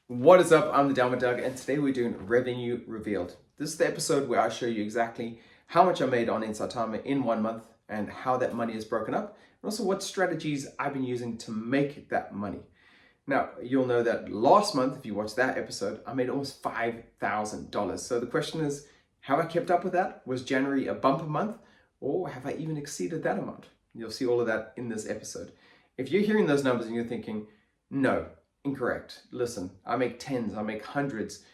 What is up? I'm the Downward Doug, and today we're doing Revenue Revealed. This is the episode where I show you exactly how much I made on Inside Timer in 1 month and how that money is broken up, and also what strategies I've been using to make that money. Now, you'll know that last month, if you watched that episode, I made almost $5,000. So the question is, have I kept up with that? Was January a bumper month, or have I even exceeded that amount? You'll see all of that in this episode. If you're hearing those numbers and you're thinking, no, incorrect. Listen, I make tens, I make hundreds.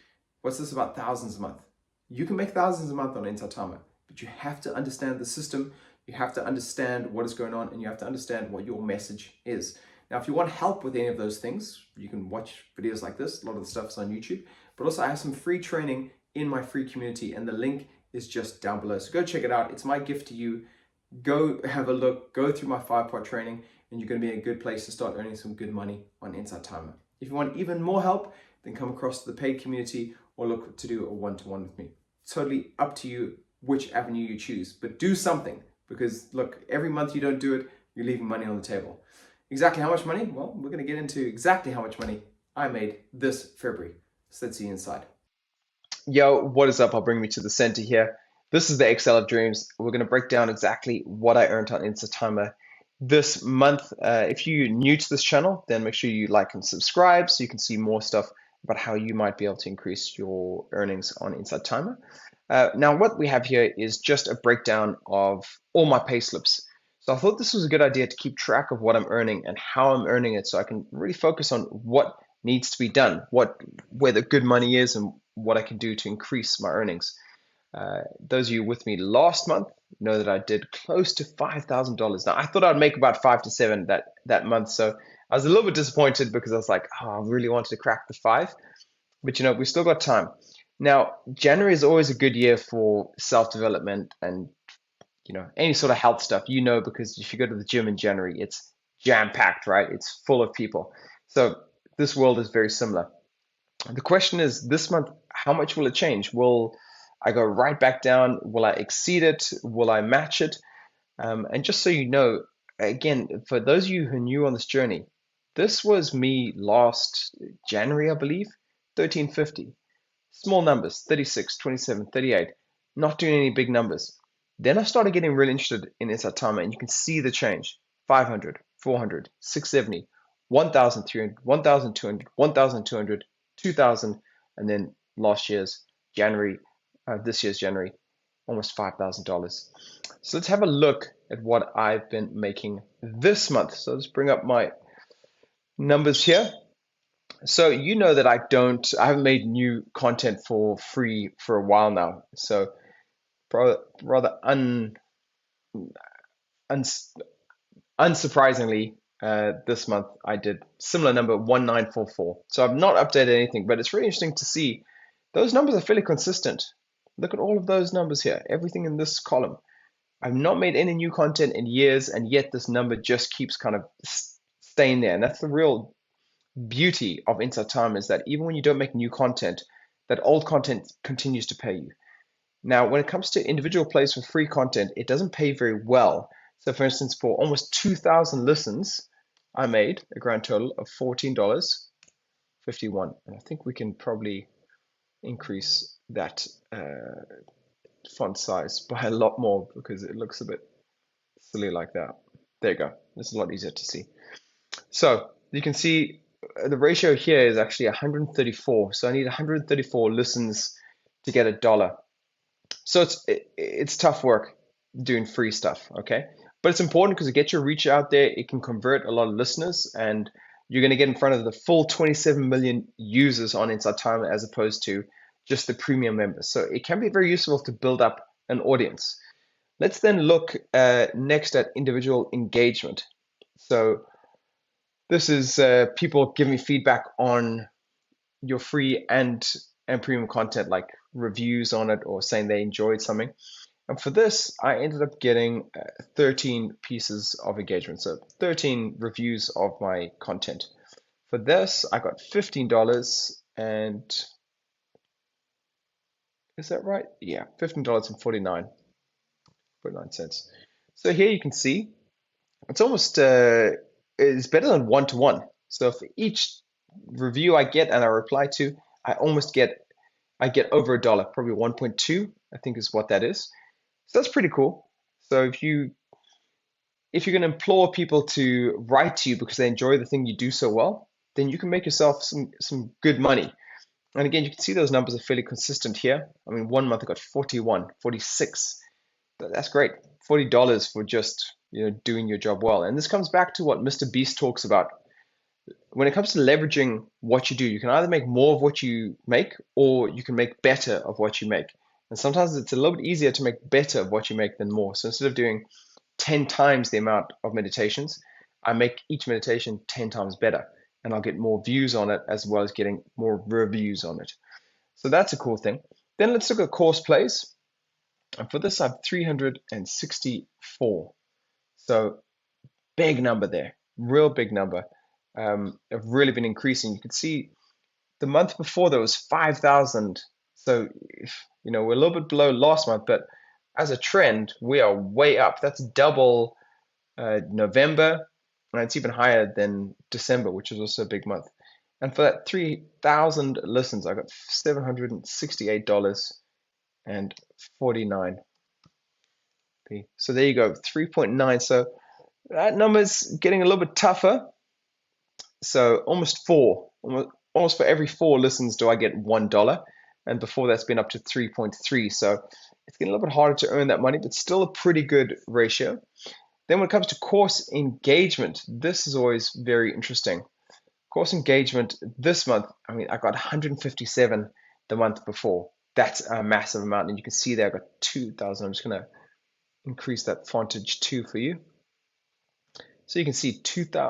What's this about thousands a month? You can make thousands a month on Inside Timer, but you have to understand the system, you have to understand what is going on, and you have to understand what your message is. Now, if you want help with any of those things, you can watch videos like this. A lot of the stuff is on YouTube, but also I have some free training in my free community, and the link is just down below. So go check it out. It's my gift to you. Go have a look, go through my 5-part training, and you're going to be in a good place to start earning some good money on Inside Timer. If you want even more help, then come across to the paid community or look to do a one-to-one with me. Totally up to you which avenue you choose, but do something, because look, every month you don't do it, you're leaving money on the table. Exactly how much money? Well, we're going to get into exactly how much money I made this February. So let's see inside. Yo, what is up? I'll bring me to the center here. This is the Excel of Dreams. We're going to break down exactly what I earned on Instant Timer this month. If you're new to this channel, then make sure you like and subscribe so you can see more stuff about how you might be able to increase your earnings on Inside Timer. Now, what we have here is just a breakdown of all my pay slips. So I thought this was a good idea to keep track of what I'm earning and how I'm earning it so I can really focus on what needs to be done, where the good money is and what I can do to increase my earnings. Those of you with me last month know that I did close to $5,000. Now I thought I'd make about 5 to 7 that month, so I was a little bit disappointed because I was like, oh, I really wanted to crack the 5, but we still got time. Now January is always a good year for self-development and any sort of health stuff, because if you go to the gym in January, it's jam-packed, right? It's full of people. So this world is very similar. The question is, this month, how much will it change? Will I go right back down? Will I exceed it? Will I match it? And just so you know, again, for those of you who are new on this journey, this was me last January, I believe, 1350. Small numbers, 36, 27, 38, not doing any big numbers. Then I started getting really interested in Inside Timer, and you can see the change. 500, 400, 670, 1,300, 1,200, 1,200, 2,000, and then this year's January, almost $5,000. So let's have a look at what I've been making this month. So let's bring up my numbers here. So you know that I haven't made new content for free for a while now. So rather unsurprisingly, this month I did similar number 1944. So I've not updated anything, but it's really interesting to see those numbers are fairly consistent. Look at all of those numbers here, everything in this column. I've not made any new content in years, and yet this number just keeps kind of staying there. And that's the real beauty of Inside Time, is that even when you don't make new content, that old content continues to pay you. Now, when it comes to individual plays for free content, it doesn't pay very well. So for instance, for almost 2,000 listens, I made a grand total of $14.51. And I think we can probably increase that font size by a lot more because it looks a bit silly like that. There you go. This is a lot easier to see. So you can see the ratio here is actually 134. So I need 134 listens to get $1. So it's tough work doing free stuff, okay? But it's important because it gets your reach out there. It can convert a lot of listeners, and you're going to get in front of the full 27 million users on Inside Timer as opposed to just the premium members. So it can be very useful to build up an audience. Let's then look next at individual engagement. So this is people giving me feedback on your free and premium content, like reviews on it or saying they enjoyed something. And for this, I ended up getting 13 pieces of engagement, so 13 reviews of my content. For this, I got $15 and is that right? Yeah, $15.49. So here you can see it's almost it's better than 1-to-1. So for each review I get and I reply to, I get over $1, probably 1.2, I think is what that is. So that's pretty cool. So if you can implore people to write to you because they enjoy the thing you do so well, then you can make yourself some good money. And again, you can see those numbers are fairly consistent here. I mean, one month I got 41, 46. That's great. $40 for just doing your job well. And this comes back to what Mr. Beast talks about. When it comes to leveraging what you do, you can either make more of what you make or you can make better of what you make. And sometimes it's a little bit easier to make better of what you make than more. So instead of doing 10 times the amount of meditations, I make each meditation 10 times better. And I'll get more views on it as well as getting more reviews on it. So that's a cool thing. Then let's look at course plays. And for this, I have 364. So big number there, real big number. Have really been increasing. You can see the month before there was 5,000. So, we're a little bit below last month, but as a trend, we are way up. That's double November, and it's even higher than December, which is also a big month. And for that 3,000 listens, I got $768.49. So there you go, 3.9. So that number's getting a little bit tougher. So almost for every 4 listens do I get $1, and before that's been up to 3.3. So it's getting a little bit harder to earn that money, but still a pretty good ratio. Then when it comes to course engagement, this is always very interesting. Course engagement this month, I mean, I got 157 the month before. That's a massive amount, and you can see there I got 2,000. I'm just going to increase that fontage too for you. So you can see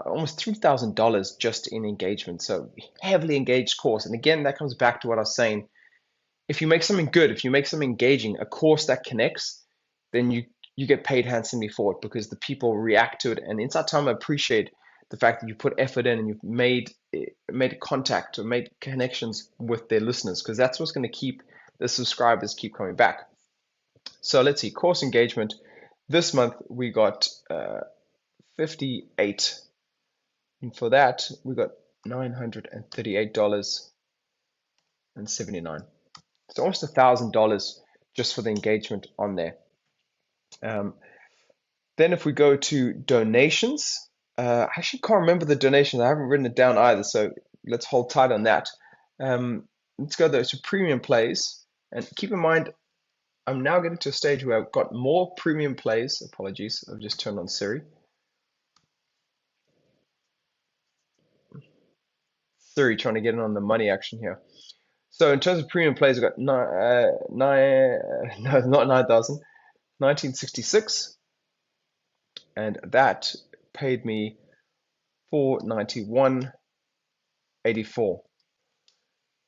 almost $3,000 just in engagement. So heavily engaged course. And again, that comes back to what I was saying. If you make something good, if you make something engaging, a course that connects, then you get paid handsomely for it because the people react to it. And Inside Time appreciate the fact that you put effort in and you've made contact or made connections with their listeners, because that's what's going to keep the subscribers keep coming back. So let's see, course engagement. This month we got 58, and for that we got $938.79. So almost $1,000 just for the engagement on there. Then if we go to donations, I actually can't remember the donations. I haven't written it down either, so let's hold tight on that. Let's go to premium plays, and keep in mind I'm now getting to a stage where I've got more premium plays. Apologies, I've just turned on Siri. Siri trying to get in on the money action here. So in terms of premium plays, I've got not 9,000, 1966, and that paid me $491.84.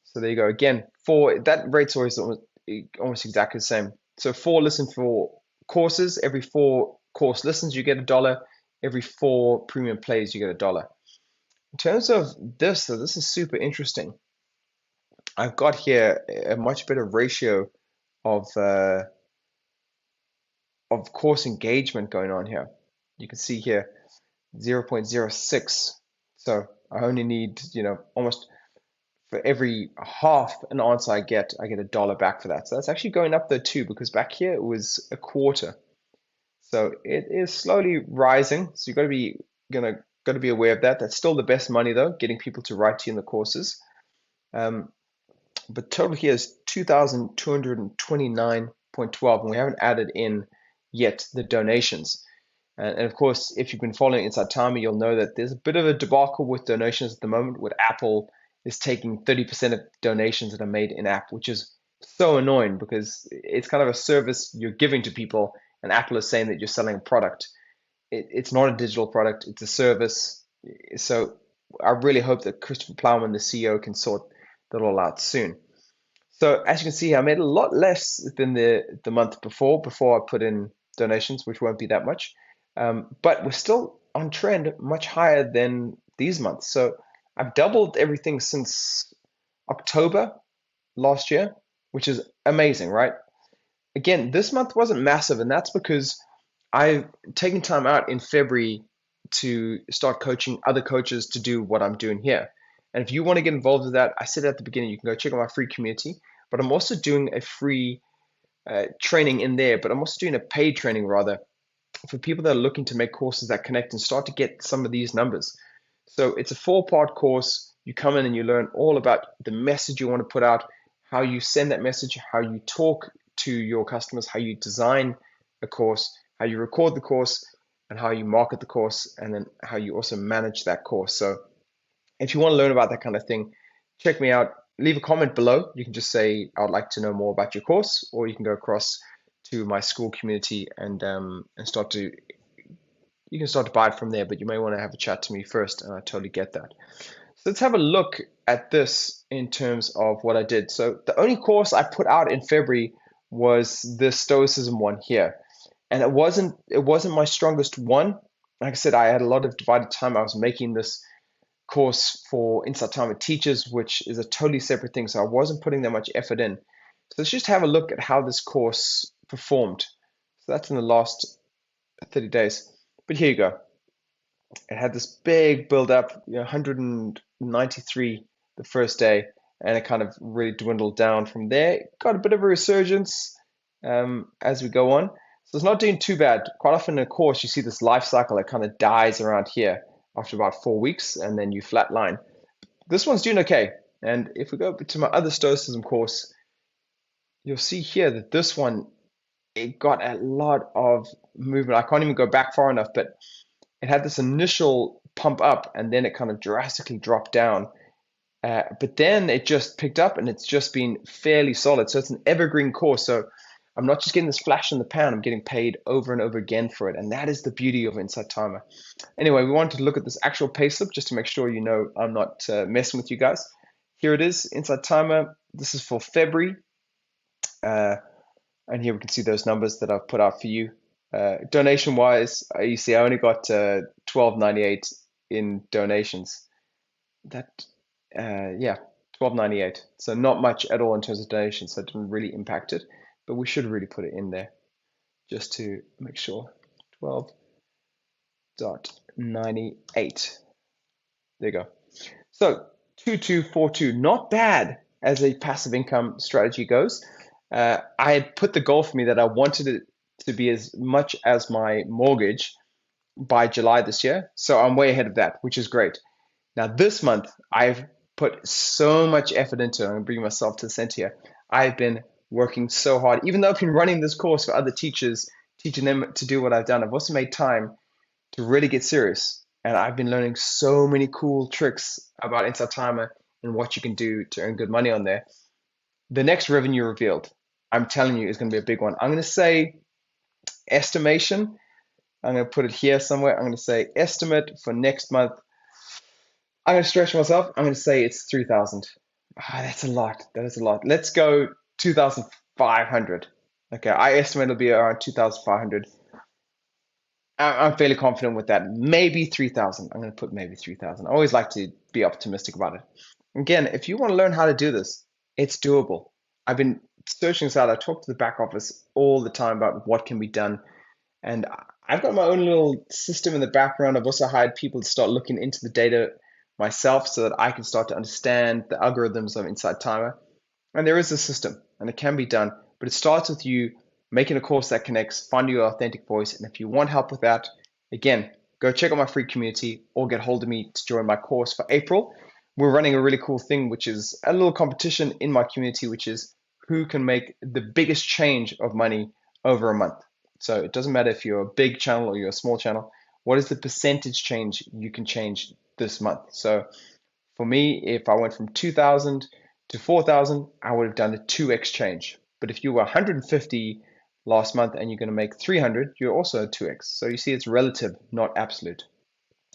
So there you go. Again, that rate's always almost exactly the same. So 4 listen for courses. Every 4 course listens, you get $1. Every 4 premium plays, you get $1. In terms of this, so this is super interesting. I've got here a much better ratio of course engagement going on here. You can see here 0.06. So I only need, almost for every half an answer I get $1 back for that. So that's actually going up though too, because back here it was a quarter. So it is slowly rising. So you've got to be aware of that. That's still the best money though, getting people to write to you in the courses. But total here is 2,229.12, and we haven't added in yet the donations. And of course, if you've been following Inside Timer, you'll know that there's a bit of a debacle with donations at the moment, with Apple is taking 30% of donations that are made in app, which is so annoying because it's kind of a service you're giving to people, and Apple is saying that you're selling a product. It's not a digital product, it's a service. So I really hope that Christopher Plowman, the CEO, can sort that all out soon. So as you can see, I made a lot less than the month before I put in donations, which won't be that much. But we're still on trend, much higher than these months. So I've doubled everything since October last year, which is amazing, right? Again, this month wasn't massive, and that's because I've taken time out in February to start coaching other coaches to do what I'm doing here. And if you want to get involved with that, I said at the beginning, you can go check out my free community, but I'm also doing a free training in there, but I'm also doing a paid training rather for people that are looking to make courses that connect and start to get some of these numbers. So it's a 4-part course. You come in and you learn all about the message you want to put out, how you send that message, how you talk to your customers, how you design a course, how you record the course, and how you market the course, and then how you also manage that course. So if you want to learn about that kind of thing, check me out. Leave a comment below. You can just say, I would like to know more about your course, or you can go across to my school community and start to you can start to buy it from there, but you may want to have a chat to me first, and I totally get that. So let's have a look at this in terms of what I did. So the only course I put out in February was the Stoicism one here, and it wasn't my strongest one. Like I said, I had a lot of divided time. I was making this course for Inside Timer teachers, which is a totally separate thing, so I wasn't putting that much effort in. So let's just have a look at how this course performed. So that's in the last 30 days. But here you go. It had this big build up, 193 the first day, and it kind of really dwindled down from there. Got a bit of a resurgence as we go on. So it's not doing too bad. Quite often in a course, you see this life cycle that kind of dies around here after about 4 weeks, and then you flatline. This one's doing okay. And if we go to my other Stoicism course, you'll see here that this one, it got a lot of movement. I can't even go back far enough, but it had this initial pump up and then it kind of drastically dropped down. But then it just picked up and it's just been fairly solid. So it's an evergreen course. So I'm not just getting this flash in the pan, I'm getting paid over and over again for it. And that is the beauty of Inside Timer. Anyway, we wanted to look at this actual payslip just to make sure you know I'm not messing with you guys. Here it is, Inside Timer. This is for February. And here we can see those numbers that I've put out for you. Donation wise, you see I only got $12.98 in donations. That yeah, $12.98. So not much at all in terms of donations, so it didn't really impact it, but we should really put it in there just to make sure. 12.98. There you go. So 2242, not bad as a passive income strategy goes. I had put the goal for me that I wanted it to be as much as my mortgage by July this year. So I'm way ahead of that, which is great. Now this month, I've put so much effort into it. I'm bringing myself to the center here. I've been working so hard. Even though I've been running this course for other teachers, teaching them to do what I've done, I've also made time to really get serious. And I've been learning so many cool tricks about Inside Timer and what you can do to earn good money on there. The next revenue revealed, I'm telling you, is going to be a big one. I'm going to say estimation. I'm going to put it here somewhere. I'm going to say estimate for next month. I'm going to stretch myself. I'm going to say it's 3,000. That's a lot. That is a lot. Let's go 2,500. Okay, I estimate it'll be around 2,500. I'm fairly confident with that. Maybe 3,000. I'm going to put maybe 3,000. I always like to be optimistic about it. Again, if you want to learn how to do this, it's doable. I've been searching this out. I talk to the back office all the time about what can be done. And I've got my own little system in the background. I've also hired people to start looking into the data myself so that I can start to understand the algorithms of Inside Timer. And there is a system and it can be done, but it starts with you making a course that connects, finding your authentic voice. And if you want help with that, again, go check out my free community or get hold of me to join my course for April. We're running a really cool thing, which is a little competition in my community, which is who can make the biggest change of money over a month. So it doesn't matter if you're a big channel or you're a small channel. What is the percentage change you can change this month? So for me, if I went from 2,000 to 4,000, I would have done a 2x change. But if you were 150 last month and you're going to make 300, you're also a 2x. So you see, it's relative, not absolute.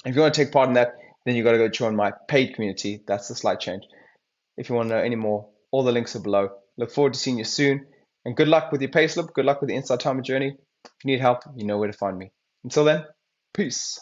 If you want to take part in that, then you got to go join my paid community. That's the slight change. If you want to know any more, all the links are below. Look forward to seeing you soon. And good luck with your payslip. Good luck with the Inside Timer journey. If you need help, you know where to find me. Until then, peace.